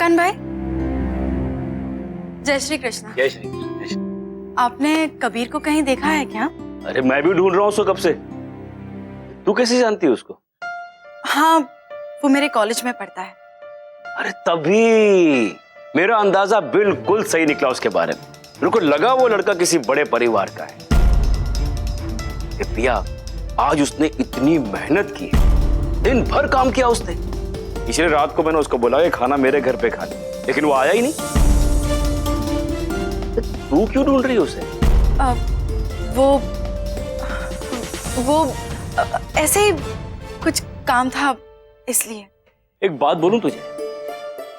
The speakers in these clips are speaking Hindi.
चंद्रकांत भाई, जय श्री कृष्ण। जय श्री कृष्ण। जय श्री। आपने कबीर को कहीं देखा है क्या? अरे मैं भी ढूंढ रहा हूँ उसको कब से। तू कैसे जानती है उसको? हाँ, वो मेरे कॉलेज में पढ़ता है। अरे तभी मेरा अंदाजा बिल्कुल सही निकला उसके बारे में। मेरे को लगा वो लड़का किसी बड़े परिवार का है। पिया, आज उसने इतनी मेहनत की, दिन भर काम किया उसने। इसलिए रात को मैंने उसको बोला कि खाना मेरे घर पे खा ले, लेकिन वो आया ही नहीं। तू क्यों ढूंढ रही है उसे? वो ऐसे ही कुछ काम था इसलिए। एक बात बोलूं तुझे,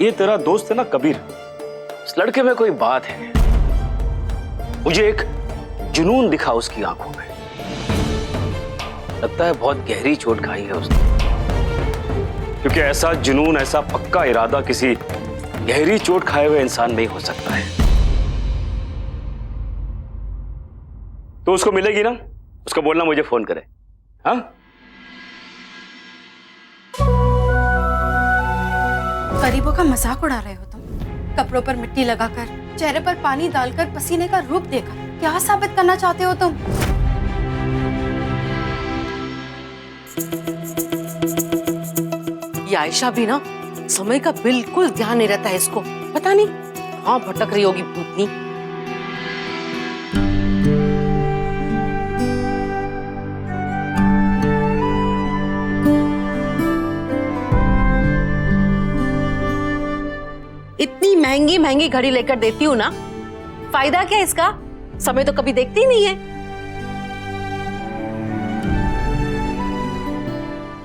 ये तेरा दोस्त है ना कबीर, इस लड़के में कोई बात है। मुझे एक जुनून दिखा उसकी आंखों में। लगता है बहुत गहरी चोट खाई है उसने, क्योंकि ऐसा जुनून, ऐसा पक्का इरादा किसी गहरी चोट खाए हुए इंसान में ही हो सकता है। तो उसको मिलेगी ना, उसको बोलना मुझे फोन करे। हाँ, गरीबों का मजाक उड़ा रहे हो तुम। कपड़ों पर मिट्टी लगाकर, चेहरे पर पानी डालकर, पसीने का रूप देकर क्या साबित करना चाहते हो तुम? ये आयशा भी ना समय का बिल्कुल ध्यान नहीं रहता है इसको। पता नहीं कहाँ भटक रही होगी भूतनी। इतनी महंगी महंगी घड़ी लेकर देती हूँ ना, फायदा क्या इसका? समय तो कभी देखती ही नहीं है।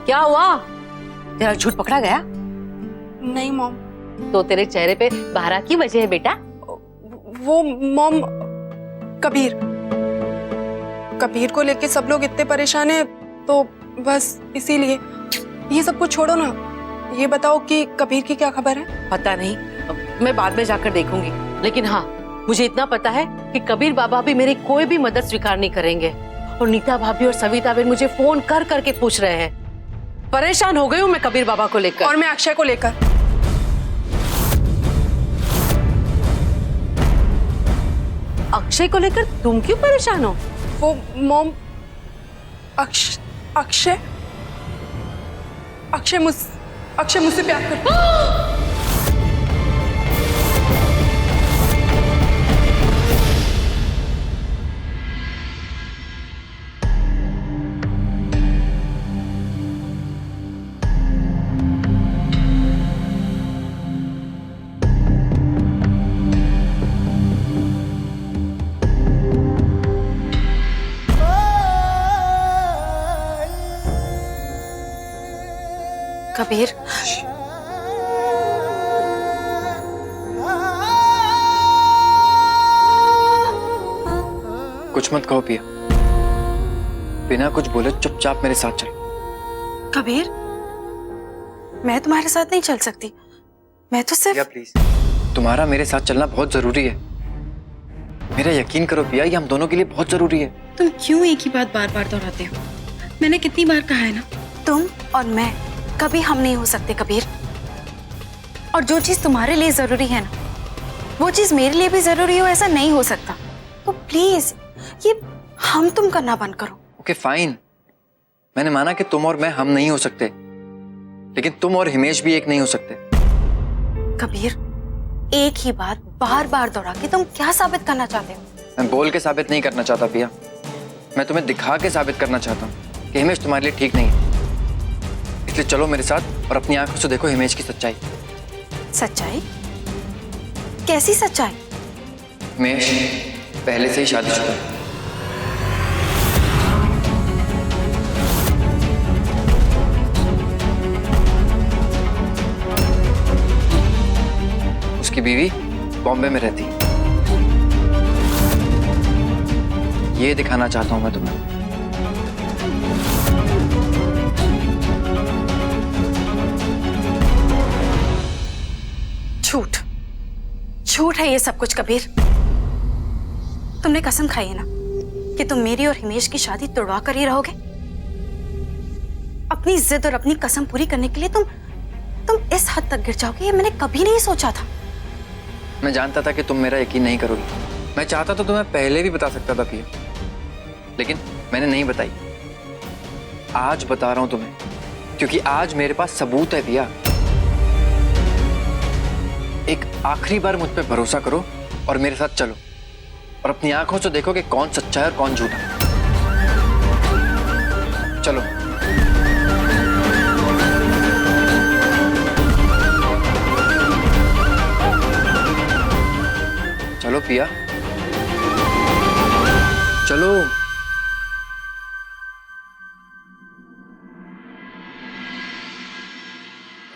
क्या हुआ? तेरा झूठ पकड़ा गया? नहीं मॉम। तो तेरे चेहरे पे 12 की वजह है बेटा? वो मॉम, कबीर को लेके सब लोग इतने परेशान हैं, तो बस इसीलिए। ये सब कुछ छोड़ो ना, ये बताओ कि कबीर की क्या खबर है? पता नहीं, मैं बाद में जाकर देखूंगी। लेकिन हाँ, मुझे इतना पता है कि कबीर बाबा भी मेरी कोई भी मदद स्वीकार नहीं करेंगे। और नीता भाभी और सविता बहन मुझे फोन कर करके पूछ रहे हैं। परेशान हो गई हूँ मैं कबीर बाबा को लेकर। और मैं अक्षय को लेकर। अक्षय को लेकर तुम क्यों परेशान हो? वो मॉम, अक्षय मुझसे प्यार करता है। कबीर, कुछ मत कहो पिया, बिना कुछ बोले चुपचाप मेरे साथ चलो। कबीर, मैं तुम्हारे साथ नहीं चल सकती। मैं तो सिर्फ... पिया प्लीज, तुम्हारा मेरे साथ चलना बहुत जरूरी है। मेरा यकीन करो पिया, ये हम दोनों के लिए बहुत जरूरी है। तुम क्यों एक ही बात बार बार दोहराते हो? मैंने कितनी बार कहा है ना, तुम और मैं कभी हम नहीं हो सकते कबीर। और जो चीज तुम्हारे लिए जरूरी है ना, वो चीज मेरे लिए भी जरूरी हो, ऐसा नहीं हो सकता। तो प्लीज ये हम तुम करना बंद करो। ओके फाइन, मैंने माना कि तुम और मैं हम नहीं हो सकते, लेकिन तुम और हिमेश भी एक नहीं हो सकते। कबीर, एक ही बात बार बार दोहरा के तुम क्या साबित करना चाहते हो? मैं बोल के साबित नहीं करना चाहता पिया, मैं तुम्हें दिखा के साबित करना चाहता हूँ कि हिमेश तुम्हारे लिए ठीक नहीं है। इसलिए चलो मेरे साथ और अपनी आंखों से देखो हिमेश की सच्चाई। सच्चाई? कैसी सच्चाई? हिमेश पहले से ही शादीशुदा है। उसकी बीवी बॉम्बे में रहती है। ये दिखाना चाहता हूं मैं तुम्हें। झूठ, झूठ है ये सब कुछ कबीर। तुमने कसम खाई है ना कि तुम मेरी और हिमेश की शादी तोड़वा कर ही रहोगे। अपनी जिद और अपनी कसम पूरी करने के लिए तुम इस हद तक गिर जाओगे ये मैंने कभी नहीं सोचा था। मैं जानता था कि तुम मेरा यकीन नहीं करोगी। मैं चाहता तो तुम्हें पहले भी बता सकता था पिया, लेकिन मैंने नहीं बताई। आज बता रहा हूं तुम्हें, क्योंकि आज मेरे पास सबूत है पिया। एक आखिरी बार मुझ पे भरोसा करो और मेरे साथ चलो और अपनी आंखों से देखो कि कौन सच्चा है और कौन झूठा। चलो। चलो पिया, चलो।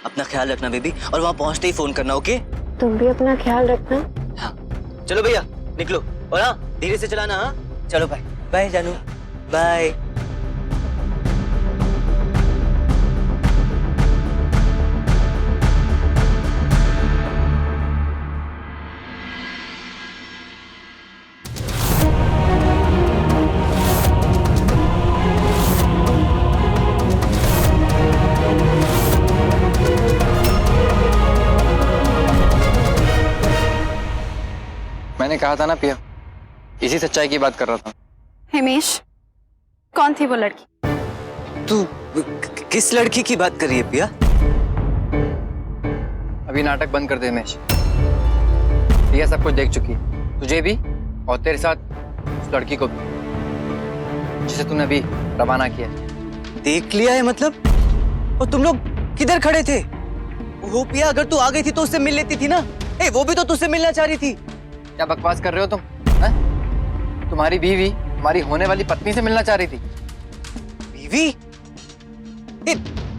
अपना ख्याल रखना बेबी, और वहां पहुंचते ही फोन करना, ओके? तुम भी अपना ख्याल रखना। हाँ चलो भैया निकलो, और हाँ धीरे से चलाना। हाँ चलो बाय बाय जानू, बाय। मैंने कहा था ना पिया, इसी सच्चाई की बात कर रहा था। हिमेश, कौन थी वो लड़की? तू किस लड़की की बात कर रही है पिया? अभी नाटक बंद कर दे हिमेश। पिया सब कुछ देख चुकी है, तुझे भी और तेरे साथ उस लड़की को भी, जिसे तूने अभी रवाना किया। देख लिया है मतलब? और तुम लोग किधर खड़े थे? वो पिया अगर तू आ गई थी तो उससे मिल लेती थी ना। वो भी तो तुझसे मिलना चाह रही थी। क्या बकवास कर रहे हो तुम? हैं? तुम्हारी बीवी हमारी होने वाली पत्नी से मिलना चाह रही थी। बीवी?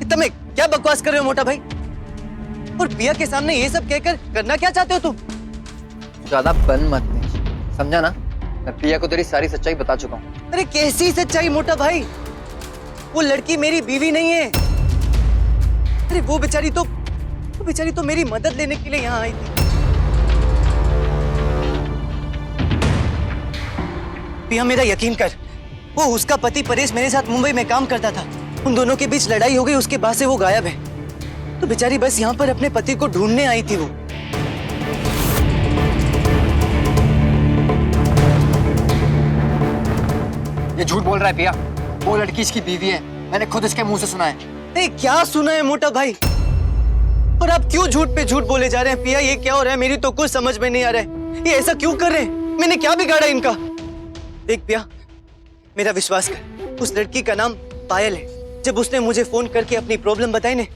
तुम्हें क्या बकवास कर रहे हो मोटा भाई? और पिया के सामने ये सब कहकर करना क्या चाहते हो तुम? ज्यादा बन मत नहीं, समझा ना? मैं प्रिया को तेरी सारी सच्चाई बता चुका हूँ। अरे कैसी सच्चाई मोटा भाई? वो लड़की मेरी बीवी नहीं है। अरे वो बेचारी तो मेरी मदद लेने के लिए यहाँ आई थी। पिया मेरा यकीन कर, वो उसका पति परेश मेरे साथ मुंबई में काम करता था। उन दोनों के बीच लड़ाई हो गई, उसके बाद से वो गायब है। तो बेचारी बस यहाँ पर अपने पति को ढूंढने आई थी। वो ये झूठ बोल रहा है पिया। वो लड़की इसकी बीवी है, मैंने खुद इसके मुंह से सुना है। नहीं क्या सुना है मोटा भाई? और आप क्यों झूठ पे झूठ बोले जा रहे हैं पिया? ये क्या हो रहा है? मेरी तो कुछ समझ में नहीं आ रहा है। ये ऐसा क्यों कर रहे हैं? मैंने क्या बिगाड़ा इनका? देख पिया, मेरा विश्वास कर, उस लड़की का नाम पायल है। जब उसने मुझे फोन करके अपनी प्रॉब्लम बताई ने,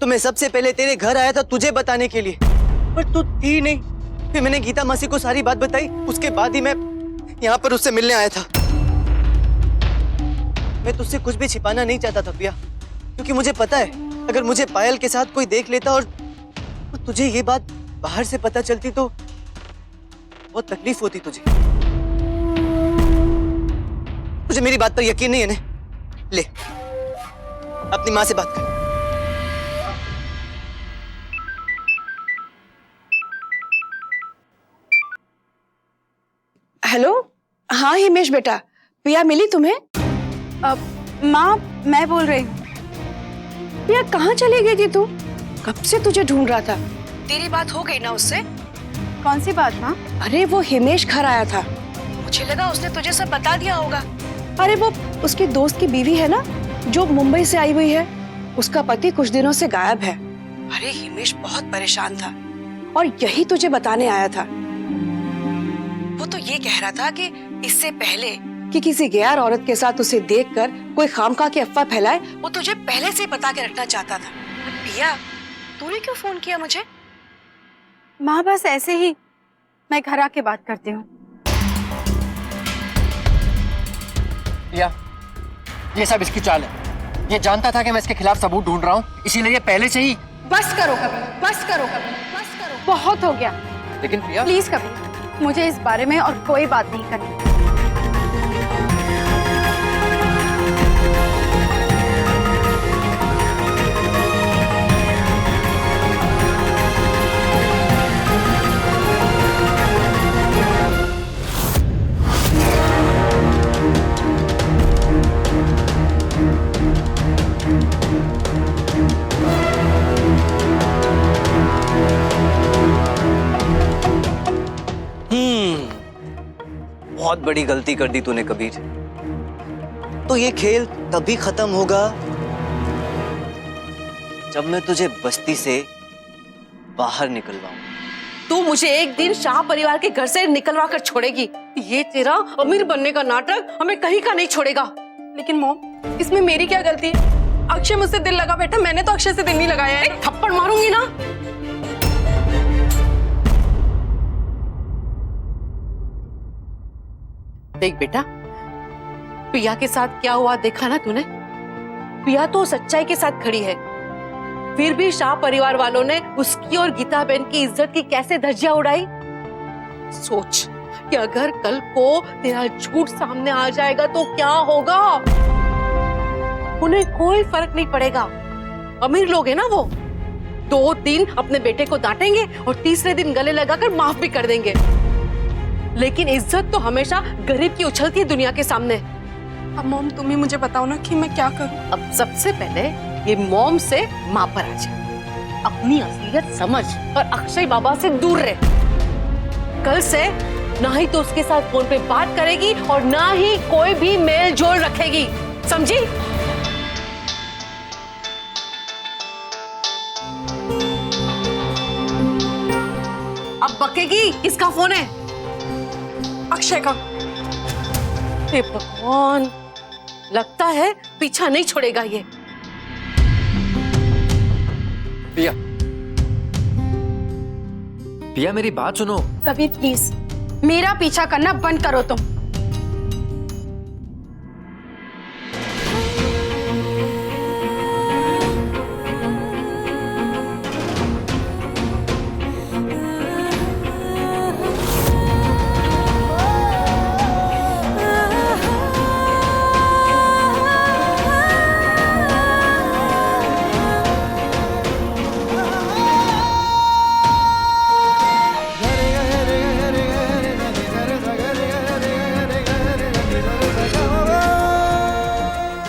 तो मैं सबसे पहले तेरे घर आया था तुझे बताने के लिए, पर तू थी नहीं। फिर मैंने गीता मासी को सारी बात बताई, उसके बाद ही मैं यहाँ पर उससे मिलने आया था। मैं तुझसे कुछ भी छिपाना नहीं चाहता था पिया, क्योंकि मुझे पता है अगर मुझे पायल के साथ कोई देख लेता और तुझे ये बात बाहर से पता चलती तो बहुत तकलीफ होती तुझे। तुझे मेरी बात पर यकीन नहीं है ना? ले अपनी माँ से बात कर। हेलो, हाँ हिमेश बेटा, पिया मिली तुम्हें? माँ, मैं बोल रही हूँ। पिया कहाँ चली गई थी तू? कब से तुझे ढूंढ रहा था। तेरी बात हो गई ना उससे? कौन सी बात माँ? अरे वो हिमेश घर आया था, मुझे लगा उसने तुझे सब बता दिया होगा। अरे वो उसके दोस्त की बीवी है ना, जो मुंबई से आई हुई है। उसका पति कुछ दिनों से गायब है। अरे हिमेश बहुत परेशान था और यही तुझे बताने आया था। वो तो ये कह रहा था कि इससे पहले कि किसी गैर औरत के साथ उसे देखकर कोई खामखा की अफवाह फैलाए, वो तुझे पहले से बता के रखना चाहता था। पिया, तूने क्यों फोन किया मुझे? माँ बस ऐसे ही, मैं घर आके बात करती हूँ। पिया, ये सब इसकी चाल है। ये जानता था कि मैं इसके खिलाफ सबूत ढूंढ रहा हूँ, इसीलिए ये पहले से ही। बस करो कभी, बस करो कभी, बस करो, बहुत हो गया। लेकिन पिया, प्लीज कभी, मुझे इस बारे में और कोई बात नहीं करनी। बहुत बड़ी गलती कर दी तूने कबीर। तो ये खेल तभी खत्म होगा जब मैं तुझे बस्ती से बाहर निकलवाऊं। तू मुझे एक दिन शाह परिवार के घर से निकलवा कर छोड़ेगी। ये तेरा अमीर बनने का नाटक हमें कहीं का नहीं छोड़ेगा। लेकिन मॉम, इसमें मेरी क्या गलती है? अक्षय मुझसे दिल लगा बैठा, मैंने तो अक्षय से दिल नहीं लगाया है। थप्पड़ मारूंगी ना। देख बेटा, पिया के साथ क्या हुआ देखा ना तूने? पिया तो सच्चाई के साथ खड़ी है, फिर भी शाह परिवार वालों ने उसकी और गीता बहन की इज्जत की कैसे धज्जियां उड़ाई। सोच कि अगर कल को तेरा झूठ सामने आ जाएगा तो क्या होगा। उन्हें कोई फर्क नहीं पड़ेगा, अमीर लोग हैं ना वो। 2 दिन अपने बेटे को डांटेंगे और तीसरे दिन गले लगाकर माफ भी कर देंगे। लेकिन इज्जत तो हमेशा गरीब की उछलती है दुनिया के सामने। अब मॉम तुम ही मुझे बताओ ना कि मैं क्या करूं। अब सबसे पहले ये मॉम से माँ पर आ जा, अपनी असलियत समझ और अक्षय बाबा से दूर रह। कल से ना ही तो उसके साथ फोन पे बात करेगी और ना ही कोई भी मेल जोल रखेगी, समझी? अब बकेगी। किसका फोन है? अक्षय का। हे भगवान, लगता है पीछा नहीं छोड़ेगा ये। पिया, पिया मेरी बात सुनो। कबीर प्लीज मेरा पीछा करना बंद करो तुम।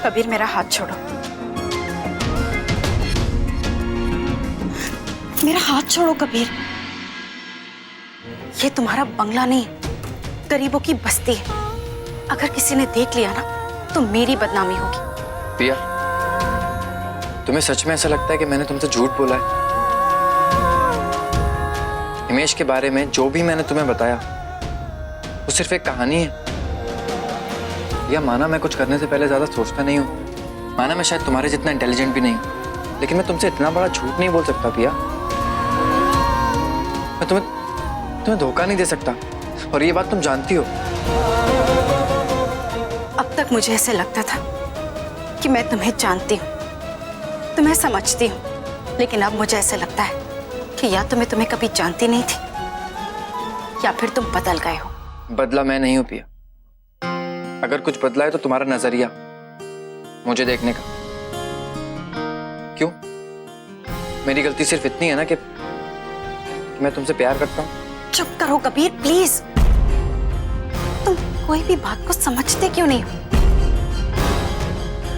कबीर मेरा हाथ छोड़ो, मेरा हाथ छोड़ो कबीर। ये तुम्हारा बंगला नहीं, गरीबों की बस्ती है। अगर किसी ने देख लिया ना तो मेरी बदनामी होगी। पिया, तुम्हें सच में ऐसा लगता है कि मैंने तुमसे झूठ बोला है? हिमेश के बारे में जो भी मैंने तुम्हें बताया वो सिर्फ एक कहानी है। या माना मैं कुछ करने से पहले ज्यादा सोचता नहीं हूँ, माना मैं शायद तुम्हारे जितना इंटेलिजेंट भी नहीं हूँ, लेकिन मैं तुमसे इतना बड़ा झूठ नहीं बोल सकता पिया। मैं तुम्हें धोखा नहीं दे सकता और ये बात तुम जानती हो। अब तक मुझे ऐसे लगता था कि मैं तुम्हें जानती हूँ, तुम्हें समझती हूँ, लेकिन अब मुझे ऐसे लगता है कि या तो मैं तुम्हें कभी जानती नहीं थी या फिर तुम बदल गए हो। बदला मैं नहीं हूं पिया। अगर कुछ बदला है तो तुम्हारा नजरिया मुझे देखने का। क्यों? मेरी गलती सिर्फ इतनी है ना कि मैं तुमसे प्यार करता हूं। चुप करो कबीर प्लीज। तुम कोई भी बात को समझते क्यों नहीं हो?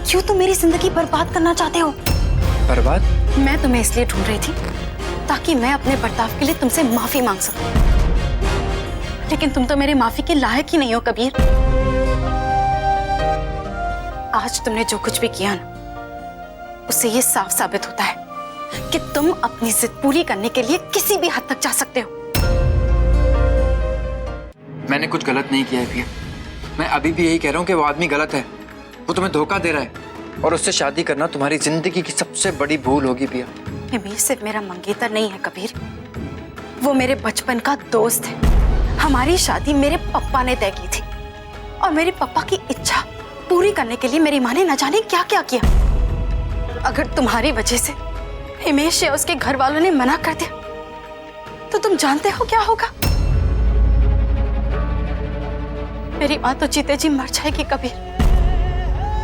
क्यों तुम मेरी जिंदगी बर्बाद करना चाहते हो? बर्बाद? मैं तुम्हें इसलिए ढूंढ रही थी ताकि मैं अपने बर्ताव के लिए तुमसे माफी मांग सकूं, लेकिन तुम तो मेरे माफी के लायक ही नहीं हो कबीर। आज तुमने जो कुछ भी किया ना, उससे ये साफ साबित होता है कि तुम अपनी जिद पूरी करने के लिए किसी भी हद तक जा सकते हो। मैंने कुछ गलत नहीं किया है पिया। मैं अभी भी यही कह रहा हूँ कि वो आदमी गलत है, वो तुम्हें धोखा दे रहा है और उससे शादी करना तुम्हारी जिंदगी की सबसे बड़ी भूल होगी पिया। हिमेश सिर्फ मेरा मंगेतर नहीं है कबीर, वो मेरे बचपन का दोस्त है। हमारी शादी मेरे पापा ने तय की थी और मेरे पापा की इच्छा पूरी करने के लिए मेरी माँ ने न जाने क्या क्या किया। अगर तुम्हारी वजह से हिमेश या उसके घर वालों ने मना कर दिया तो तुम जानते हो क्या होगा? मेरी माँ तो जीते जी मर जाएगी कबीर,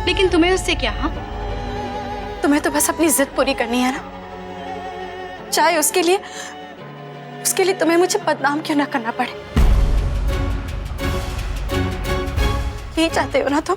लेकिन तुम्हें उससे क्या? हाँ, तुम्हें तो बस अपनी जिद पूरी करनी है ना, चाहे उसके लिए तुम्हें मुझे बदनाम क्यों ना करना पड़े। यही चाहते हो ना तुम?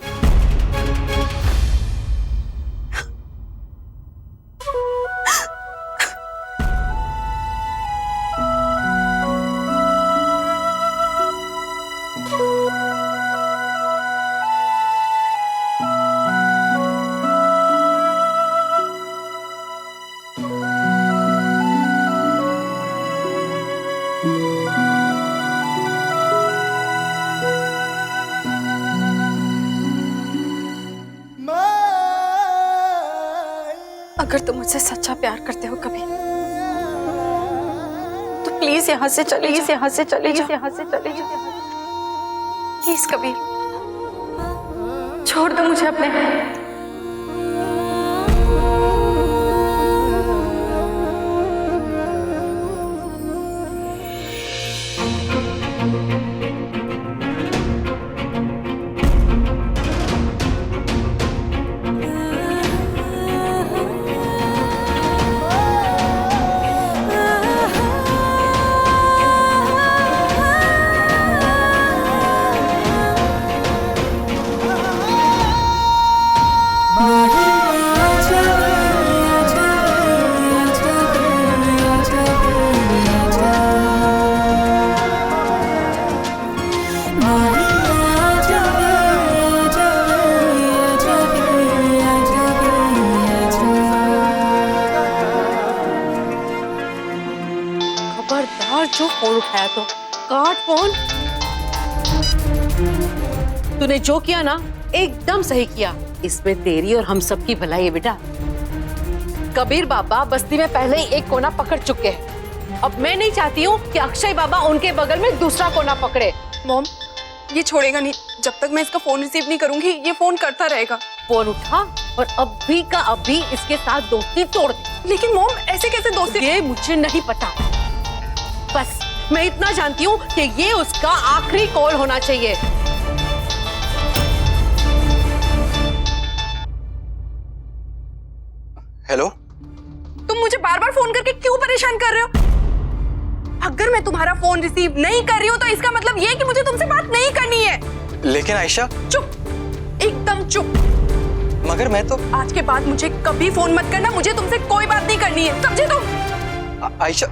अगर तुम मुझसे सच्चा प्यार करते हो कबीर, तो प्लीज यहाँ से चले जाओ, यहाँ से चले जाओ, यहाँ से चले जाओ प्लीज कबीर, छोड़ दो मुझे अपने। खबरदार जो फोन उठाया तो काट फोन। तूने जो किया ना एकदम सही किया, इसमें तेरी और हम सब की भलाई है बेटा। कबीर बाबा बस्ती में पहले ही एक कोना पकड़ चुके हैं, अब मैं नहीं चाहती हूँ कि अक्षय बाबा उनके बगल में दूसरा कोना पकड़े। मॉम, ये छोड़ेगा नहीं, जब तक मैं इसका फोन रिसीव नहीं करूंगी ये फोन करता रहेगा। फोन उठा और अभी का अभी इसके साथ दोस्ती तोड़ दे। लेकिन मॉम, ऐसे कैसे दोस्ती? ये मुझे नहीं पता, बस मैं इतना जानती हूँ कि ये उसका आखिरी कॉल होना चाहिए। हेलो, तुम मुझे बार बार फोन करके क्यों परेशान कर रहे हो? अगर मैं तुम्हारा फोन रिसीव नहीं कर रही हूँ तो इसका मतलब ये कि मुझे तुमसे बात नहीं करनी है। लेकिन आयशा। चुप, एकदम चुप। मगर मैं तो। आज के बाद मुझे कभी फोन मत करना, मुझे तुमसे कोई बात नहीं करनी है, समझे तुम? आयशा,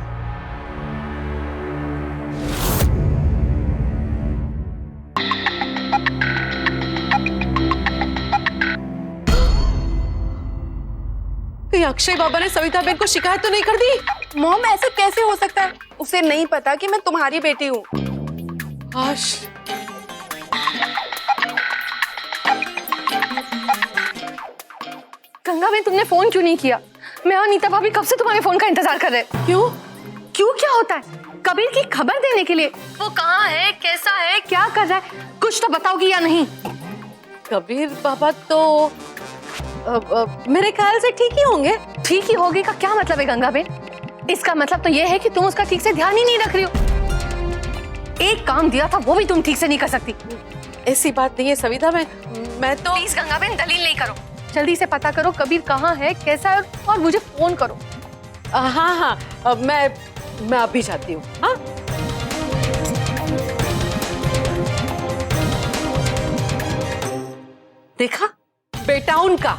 कहीं अक्षय बाबा ने सविता बहन को शिकायत तो नहीं कर दी? मॉम, ऐसे कैसे हो सकता है? उसे नहीं पता कि मैं तुम्हारी बेटी हूँ। आश, गंगा बहन, तुमने फोन क्यों नहीं किया? मैं और नीता भाभी कब से तुम्हारे फोन का इंतजार कर रहे हैं। क्यों? क्यों क्या होता है? कबीर की खबर देने के लिए। वो कहाँ है, कैसा है, क्या कर रहा है, कुछ तो बताओगी या नहीं? कबीर बाबा तो मेरे ख्याल से ठीक ही होंगे। ठीक ही होगी का क्या मतलब है गंगा बहन? इसका मतलब तो ये है कि तुम उसका ठीक से ध्यान ही नहीं रख रही हो। एक काम दिया था वो भी तुम ठीक से नहीं कर सकती। ऐसी बात नहीं है सविता, मैं तो। प्लीज गंगा बहन, दलील नहीं करो, जल्दी से पता करो कबीर कहाँ है, कैसा है, और मुझे फोन करो। हाँ हाँ, मैं अभी जाती हूँ। हाँ, देखा बेटा उनका,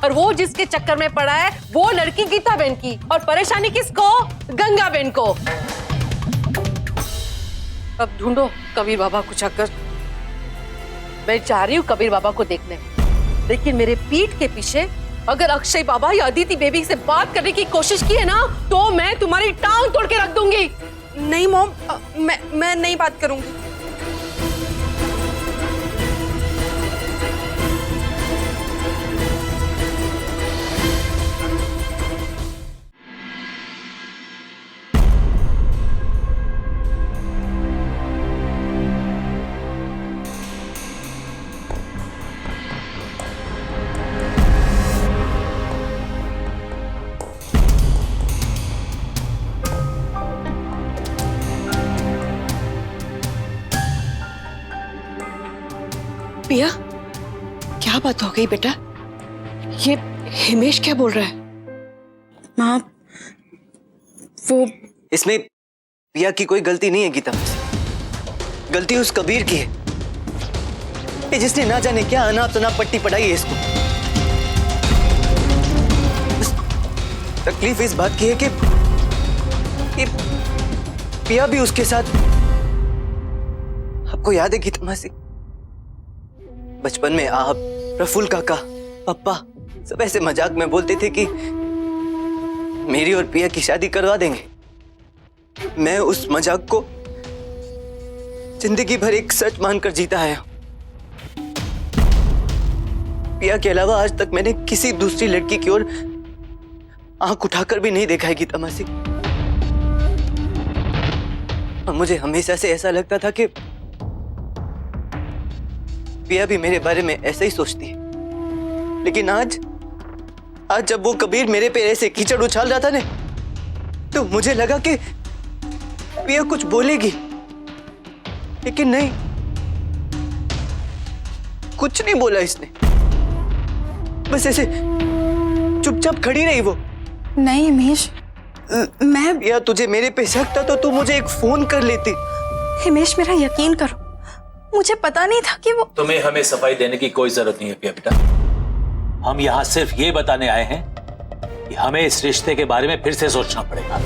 और वो जिसके चक्कर में पड़ा है वो लड़की गीता बहन की, और परेशानी किसको? गंगा बहन को। अब ढूंढो कबीर बाबा को जाकर। मैं जा रही हूँ कबीर बाबा को देखने, लेकिन मेरे पीठ के पीछे अगर अक्षय बाबा या अदिति बेबी से बात करने की कोशिश की है ना, तो मैं तुम्हारी टांग तोड़ के रख दूंगी। नहीं मॉम, मैं नहीं बात करूंगी। पिया, क्या बात हो गई बेटा? ये हिमेश क्या बोल रहा है? माँ, वो इसमें पिया की कोई गलती नहीं है गीता, गलती उस कबीर की है, ये जिसने ना जाने क्या अनाप शनाप पट्टी पढ़ाई है इसको। बस तकलीफ इस बात की है कि पिया भी उसके साथ। आपको याद है गीता मासी, बचपन में आप, प्रफुल्ल काका, पप्पा सब ऐसे मजाक में बोलते थे कि मेरी और पिया की शादी करवा देंगे। मैं उस मजाक को जिंदगी भर एक सच मानकर जीता आया। पिया के अलावा आज तक मैंने किसी दूसरी लड़की की ओर आंख उठाकर भी नहीं देखा है गीता मासी। और मुझे हमेशा से ऐसा लगता था कि पिया भी मेरे बारे में ऐसा ही सोचती है। लेकिन आज जब वो कबीर मेरे पे ऐसे कीचड़ उछाल रहा था ना, तो मुझे लगा कि पिया कुछ बोलेगी, लेकिन नहीं, कुछ नहीं बोला इसने। बस ऐसे चुपचाप खड़ी रही वो। नहीं हिमेश, मैं पिया तुझे मेरे पे शक था तो तू मुझे एक फोन कर लेती। हिमेश मेरा यकीन करो, मुझे पता नहीं था कि वो। तुम्हें हमें सफाई देने की कोई जरूरत नहीं है पिया बेटा। हम यहाँ सिर्फ ये बताने आए हैं कि हमें इस रिश्ते के बारे में फिर से सोचना पड़ेगा।